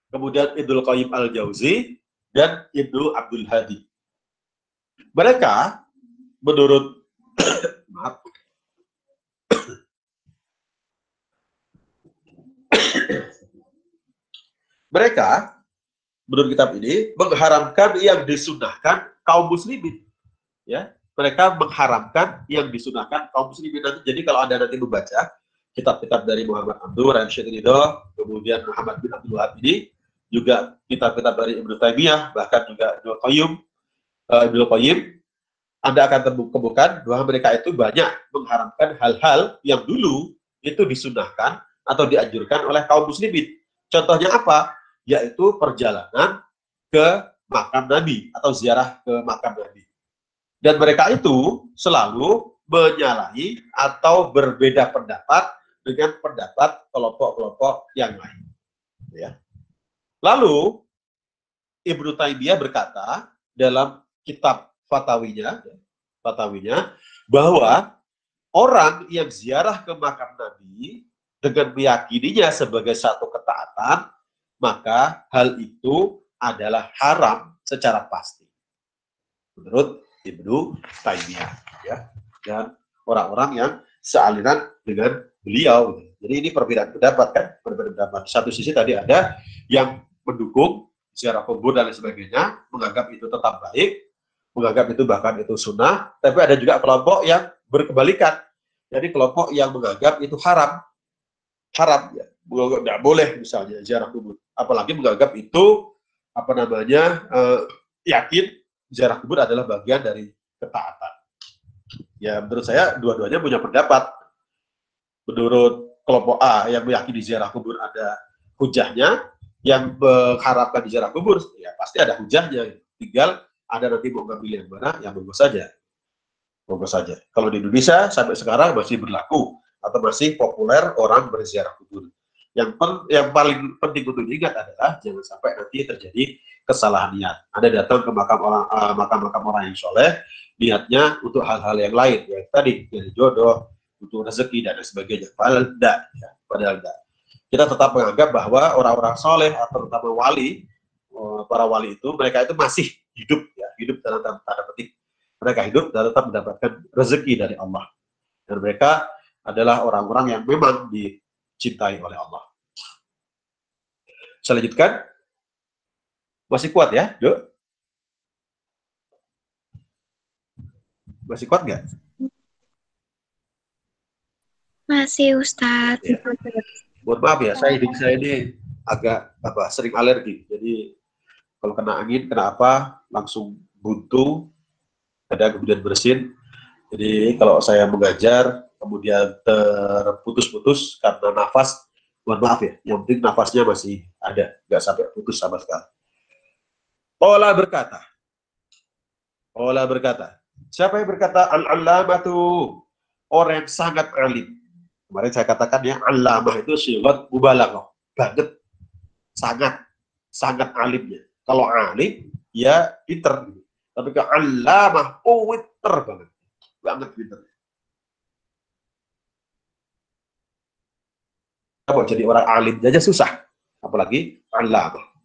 kemudian Ibnu Qayyim Al-Jauzi dan Ibnu Abdul Hadi. Mereka menurut mereka menurut kitab ini mengharamkan yang disunahkan kaum muslimin, ya. Mereka mengharamkan yang disunahkan kaum muslimin. Jadi kalau Anda nanti membaca kitab-kitab dari Muhammad Abduh, Rashid Ridho, kemudian Muhammad bin Abdul Wahab ini, juga kitab-kitab dari Ibnu Taimiyah, bahkan juga Ibnu Qayyim, Anda akan temukan bahwa mereka itu banyak mengharamkan hal-hal yang dulu itu disunahkan atau dianjurkan oleh kaum muslimin. Contohnya apa? Yaitu perjalanan ke makam Nabi atau ziarah ke makam Nabi. Dan mereka itu selalu menyalahi atau berbeda pendapat dengan pendapat kelompok-kelompok yang lain. Ya. Lalu Ibnu Taimiyah berkata dalam kitab fatawinya bahwa orang yang ziarah ke makam Nabi dengan meyakininya sebagai satu ketaatan, maka hal itu adalah haram secara pasti menurut Ibnu Taimiyah, ya, dan orang-orang yang sealiran dengan beliau. Jadi ini perbedaan pendapat, kan, perbedaan pendapat. Satu sisi tadi ada yang mendukung ziarah kubur dan lain sebagainya, menganggap itu tetap baik, menganggap itu bahkan itu sunnah. Tapi ada juga kelompok yang berkebalikan. Jadi kelompok yang menganggap itu haram, ya, tidak boleh misalnya ziarah kubur. Apalagi menganggap itu apa namanya, yakin ziarah kubur adalah bagian dari ketaatan. Ya menurut saya dua-duanya punya pendapat. Menurut kelompok A yang meyakini ziarah kubur ada hujahnya, yang mengharapkan di ziarah kubur ya pasti ada hujahnya. Tinggal ada nanti mau ngambil yang mana, yang monggo saja. Monggo saja. Kalau di Indonesia sampai sekarang masih berlaku atau masih populer orang berziarah kubur. Yang paling penting untuk diingat adalah jangan sampai nanti terjadi kesalahan niat. Ada datang ke makam orang yang soleh, niatnya untuk hal-hal yang lain, yang tadi dari jodoh, untuk rezeki dan sebagainya. Padahal tidak, ya. Padahal tidak. Kita tetap menganggap bahwa orang-orang soleh atau terutama wali, para wali itu mereka itu masih hidup, ya, hidup dalam tanda petik. Mereka hidup dan tetap mendapatkan rezeki dari Allah. Dan mereka adalah orang-orang yang memang dicintai oleh Allah. Saya lanjutkan. Masih kuat ya, Dok? Masih kuat nggak? Masih, Ustadz. Ya. Mohon maaf ya, saya ini agak sering alergi. Jadi kalau kena angin, kena apa, langsung buntu, kadang kemudian bersin. Jadi kalau saya mengajar, kemudian terputus-putus karena nafas, mohon maaf ya, yang penting nafasnya masih ada, nggak sampai putus sama sekali. Qala berkata, siapa yang berkata al-allamatu, orang yang sangat alim. Kemarin saya katakan ya, allamah itu sigat mubalaghah, banget, sangat alimnya. Kalau alim, ya pinter. Tapi kalau allamah, pinter banget pinter. Kalau jadi orang alim aja susah, apalagi allamah.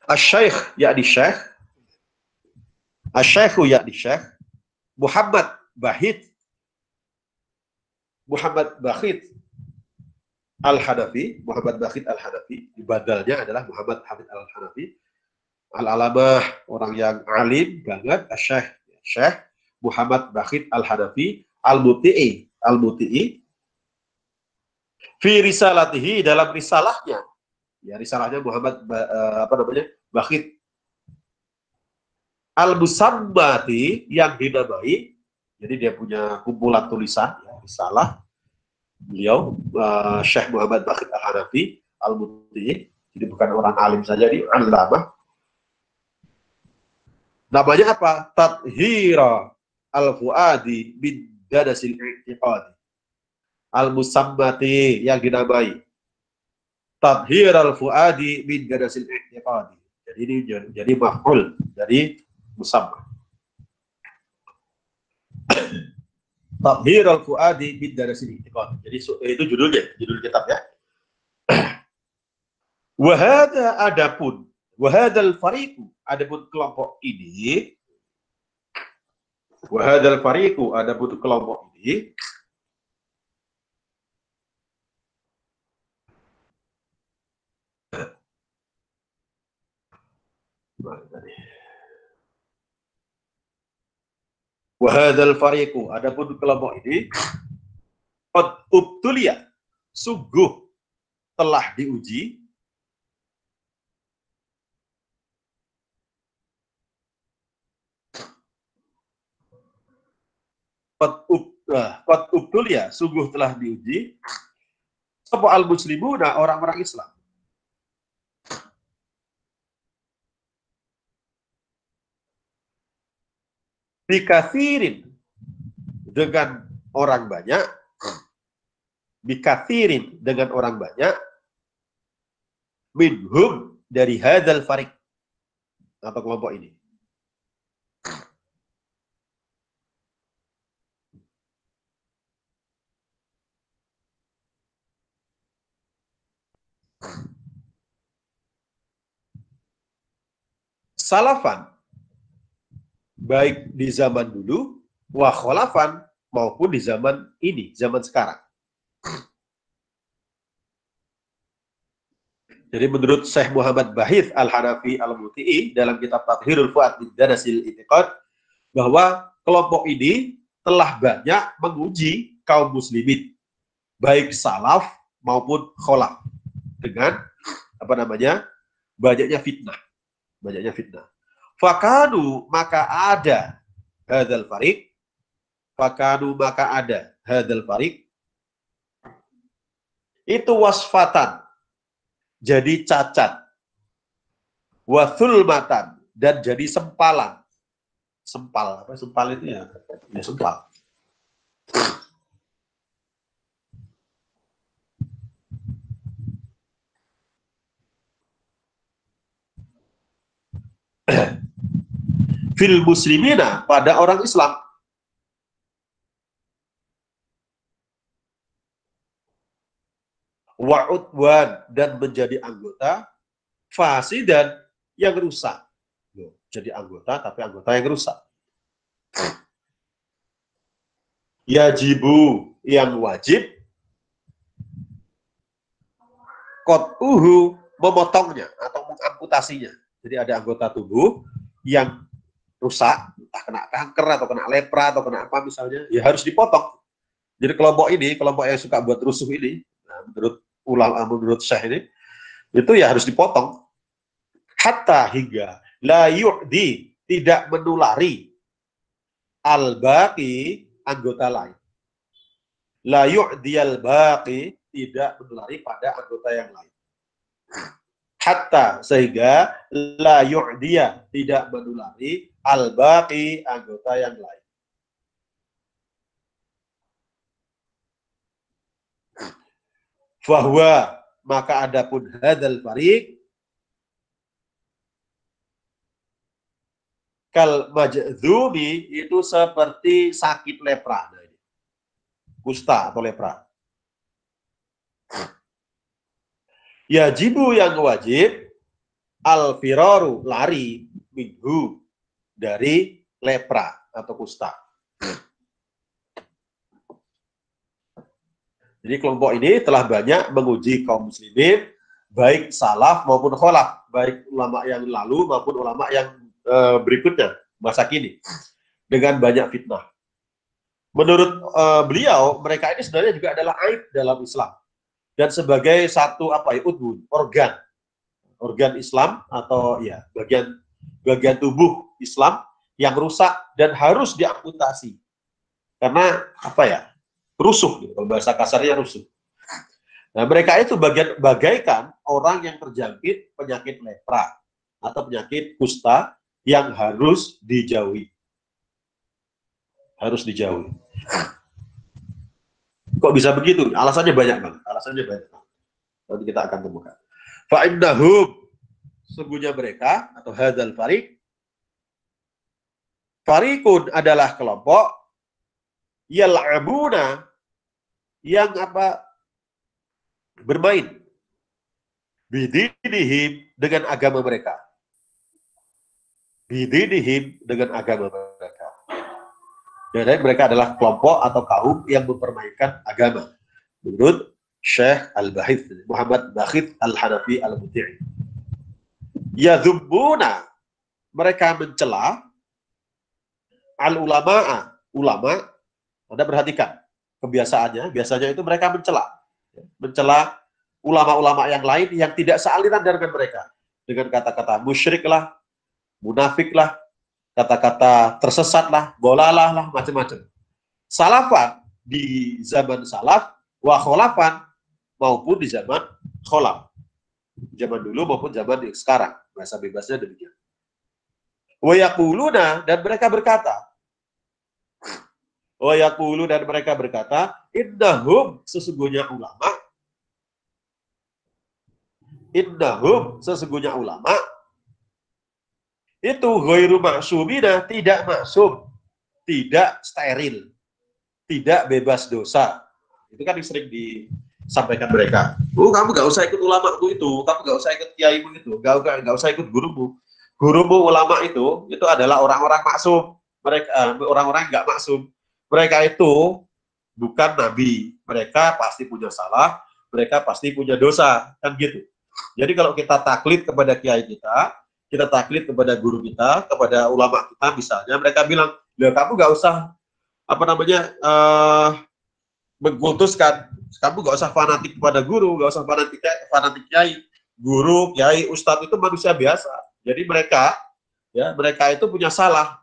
Asy-Syaikh yakni Syekh, Asy-Syaikhu yakni Syekh Muhammad Bakhit Al-Hanafi, Muhammad Bakhit Al-Hanafi, badalnya adalah Muhammad Hamid Al-Hanafi, Al-Alamah, orang yang alim banget, Asy-Syaikh, Syekh Muhammad Bakhit Al-Hanafi Al-Muti'i fi risalatihi, dalam risalahnya. Ya, risalahnya Muhammad Bakhit Al-Musammati, yang dinamai. Jadi dia punya kumpulan tulisan, ya, risalah beliau, Syekh Muhammad Bakhit Al-Hanafi Al-Muti'i. Jadi bukan orang alim saja, di allamah. Namanya apa? Tathira Al-Fuadi bin Dadasil I'tiqadi. Al-Musammati, yang dinamai Tathir al-fuadi min gadasil i'tiqadi. Jadi ini jadi maf'ul dari musamma. Tathir al-fuadi min gadasil i'tiqadi. Jadi itu judul kitabnya. Wa hadza adapun wa hadzal fariqu, adapun kelompok ini, wa hadzal fariqu, adapun kelompok ini, wahadal fariqu, adapun kelompok ini, qad ubtuliya, sungguh telah diuji, qad ubtuliya, sungguh telah diuji, sapa al-muslimuna, orang-orang Islam, bikathirin, dengan orang banyak, bikathirin, dengan orang banyak, minhum, dari hadzal fariq, atau kelompok ini. Salafan, baik di zaman dulu, wa kholafan, maupun di zaman ini, zaman sekarang. Jadi menurut Syekh Muhammad Bakhit Al-Hanafi Al-Muti'i dalam kitab Tathhirul Fuad min Dadasil I'tiqad, bahwa kelompok ini telah banyak menguji kaum muslimin, baik salaf maupun kholaf. dengan apa namanya? Banyaknya fitnah. Banyaknya fitnah. Fakanu maka ada hadzal fariq. Fakanu maka ada hadzal fariq. Itu wasfatan. Jadi cacat. Wa thulmatan dan jadi sempalan. Sempal, apa sempal itu ya? Ya sempal. Fil muslimina pada orang Islam. Wa'udwan dan menjadi anggota fasidan yang rusak. Jadi anggota tapi anggota yang rusak. Yajibu yang wajib qat'uhu memotongnya atau mengamputasinya. Jadi ada anggota tubuh yang rusak, entah kena kanker atau kena lepra atau kena apa misalnya, ya harus dipotong. Jadi kelompok ini, kelompok yang suka buat rusuh ini, nah, menurut ulama, menurut Syekh ini, itu ya harus dipotong. Hatta hingga la yu'di tidak menulari al-baqi anggota lain. La yu'di al-baqi tidak menulari pada anggota yang lain. Hatta sehingga la yu'diya tidak menulari al-baqi anggota yang lain. Fahuwa maka adapun hadzal fariq kal majdzumi itu seperti sakit lepra, kusta atau lepra. Yajibu yang wajib al-firaru lari minhu dari lepra atau kusta. Jadi kelompok ini telah banyak menguji kaum muslimin, baik salaf maupun kholaf, baik ulama yang lalu maupun ulama yang berikutnya, masa kini, dengan banyak fitnah. Menurut beliau, mereka ini sebenarnya juga adalah aib dalam Islam. Dan sebagai satu udhun, organ Islam atau ya bagian tubuh Islam yang rusak dan harus diamputasi. Karena rusuh, gitu. Kalau bahasa kasarnya rusuh. Nah, mereka itu bagaikan orang yang terjangkit penyakit lepra atau penyakit kusta yang harus dijauhi. Harus dijauhi. Kok bisa begitu? Alasannya banyak banget. Nanti kita akan temukan. Fa'innahum sesungguhnya mereka atau hadzal fariq, fariqun adalah kelompok yal'abuna yang bermain bidinihim dengan agama mereka. Bidinihim dengan agama mereka. Dan mereka adalah kelompok atau kaum yang mempermainkan agama. Menurut Syekh Al-Bahith, Muhammad Bakhit Al-Hanafi Al-Muti'i. Yadhubbuna, mereka mencela al-ulama'a, ulama. Anda perhatikan kebiasaannya, biasanya itu mereka mencela ulama-ulama yang lain yang tidak sealiran dengan mereka. Dengan kata-kata musyrik lah, munafik lah, kata-kata tersesat lah, bolalah lah, macam-macam. Salafan di zaman salaf, wa kholafan maupun di zaman kholaf. Zaman dulu maupun zaman sekarang. Bahasa bebasnya demikian. Wa yaquluna dan mereka berkata. Wa yaqulu dan mereka berkata, innahum sesungguhnya ulama. Innahum sesungguhnya ulama. Itu ghairu maksumina, tidak maksum, tidak steril, tidak bebas dosa. Itu kan sering disampaikan mereka. Kamu gak usah ikut ulamaku itu, kamu gak usah ikut kiaimu itu, gak usah ikut gurumu. Gurumu ulama itu adalah orang-orang maksum. Mereka orang-orang gak maksum. Mereka itu bukan nabi. Mereka pasti punya salah, mereka pasti punya dosa, kan gitu. Jadi kalau kita taklid kepada kiai kita taklid kepada guru kita, kepada ulama kita misalnya, mereka bilang, kamu gak usah mengkultuskan Kamu nggak usah fanatik kepada guru, nggak usah fanatik kiai. Guru, kiai, ustadz itu manusia biasa. Jadi mereka itu punya salah.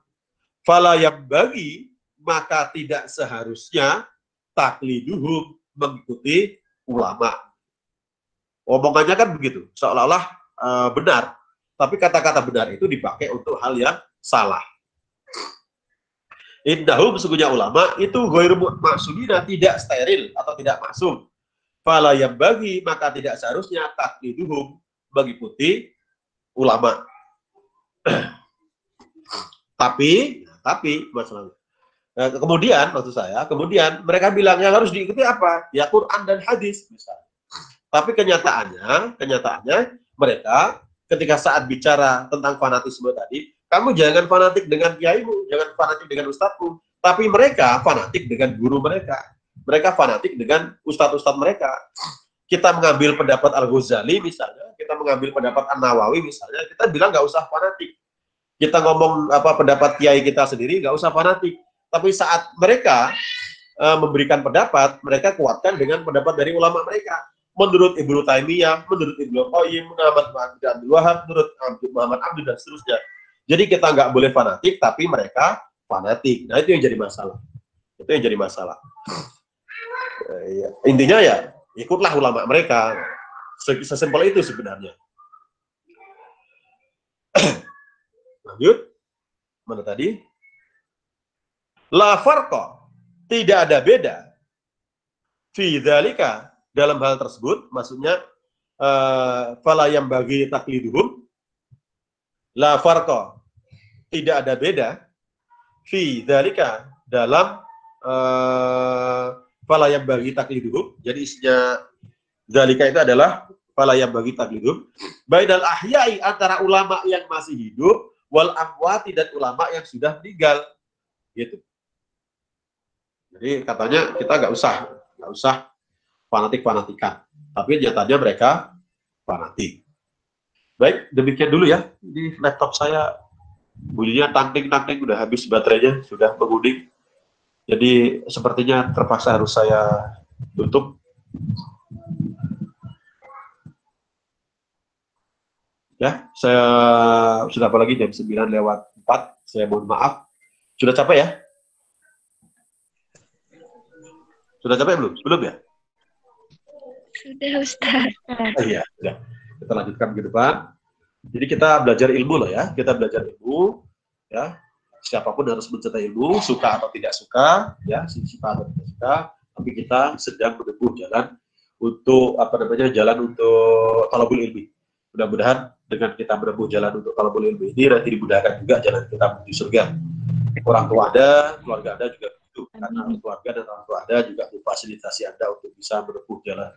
Fala yang bagi, maka tidak seharusnya takliduhum, mengikuti ulama. Omongannya kan begitu, seolah-olah benar. Tapi kata-kata benar itu dipakai untuk hal yang salah. Indahum, sesungguhnya ulama itu ghairu maksudina, tidak steril atau tidak maksum. Fala yang bagi, maka tidak seharusnya takliduhum, mengikuti ulama. tapi masalahnya. Kemudian maksud saya, kemudian mereka bilang yang harus diikuti apa? Ya Quran dan hadis misalnya. Tapi kenyataannya mereka ketika saat bicara tentang fanatisme tadi, kamu jangan fanatik dengan kiaimu, jangan fanatik dengan ustadzmu, tapi mereka fanatik dengan guru mereka. Mereka fanatik dengan ustadz-ustadz mereka. Kita mengambil pendapat Al-Ghazali misalnya, kita mengambil pendapat An-Nawawi misalnya, kita bilang nggak usah fanatik. Kita ngomong pendapat kiai kita sendiri, nggak usah fanatik. Tapi saat mereka memberikan pendapat, mereka kuatkan dengan pendapat dari ulama mereka. Menurut Ibnu Taimiyah, menurut Ibnu Qayyim, Muhammad Abdul Wahab, menurut Muhammad Abdul dan seterusnya. Jadi kita nggak boleh fanatik, tapi mereka fanatik. Nah itu yang jadi masalah. Itu yang jadi masalah. Intinya ya ikutlah ulama mereka. Sesimpel itu sebenarnya. Lanjut. Mana tadi? La farqa, tidak ada beda. Fi dzalika, dalam hal tersebut, maksudnya fala yang bagi takliduhum. La farqa, tidak ada beda. Fi dzalika, dalam fala yang bagi takliduhum. Jadi isinya dzalika itu adalah fala yang bagi takliduhum. Bainal ahya'i, antara ulama yang masih hidup, wal amwati, dan ulama yang sudah meninggal. Gitu. Jadi katanya kita nggak usah fanatik-fanatikan, tapi nyatanya mereka fanatik. Baik, demikian dulu ya. Di laptop saya bunyinya tangting-tangting, udah habis baterainya, sudah menguning. Jadi sepertinya terpaksa harus saya tutup. Ya, saya sudah apalagi jam 9:04. Saya mohon maaf. Sudah capek ya? Sudah capek belum? Belum ya? Sudah, Ustaz. Iya, sudah. Kita lanjutkan ke depan. Jadi kita belajar ilmu loh ya. Kita belajar ilmu, ya. Siapapun harus mencintai ilmu, suka atau tidak suka, ya, suka atau tidak suka. Tapi kita sedang menempuh jalan untuk jalan untuk talabul ilmi. Mudah-mudahan dengan kita menempuh jalan untuk talabul ilmi ini nanti dimudahkan juga jalan kita menuju surga. Orang tua Anda, keluarga Anda juga begitu. Karena keluarga dan orang tua Anda juga memfasilitasi Anda untuk bisa menempuh jalan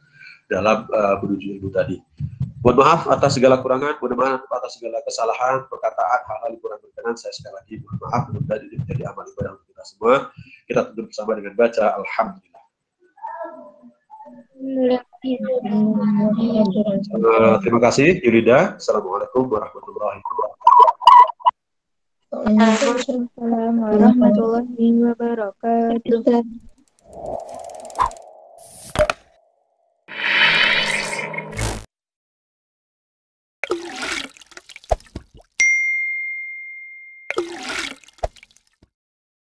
dalam menuju ilmu tadi. Mohon maaf atas segala kurangan, mohon maaf atas segala kesalahan, perkataan, hal-hal yang kurang berkenan. Saya sekali lagi mohon maaf, mudah-mudahan ini menjadi amal ibadah untuk kita semua. Kita tutup bersama dengan baca Alhamdulillah. Terima kasih, Yulida. Assalamualaikum warahmatullahi wabarakatuh. Waalaikumsalam warahmatullahi wabarakatuh.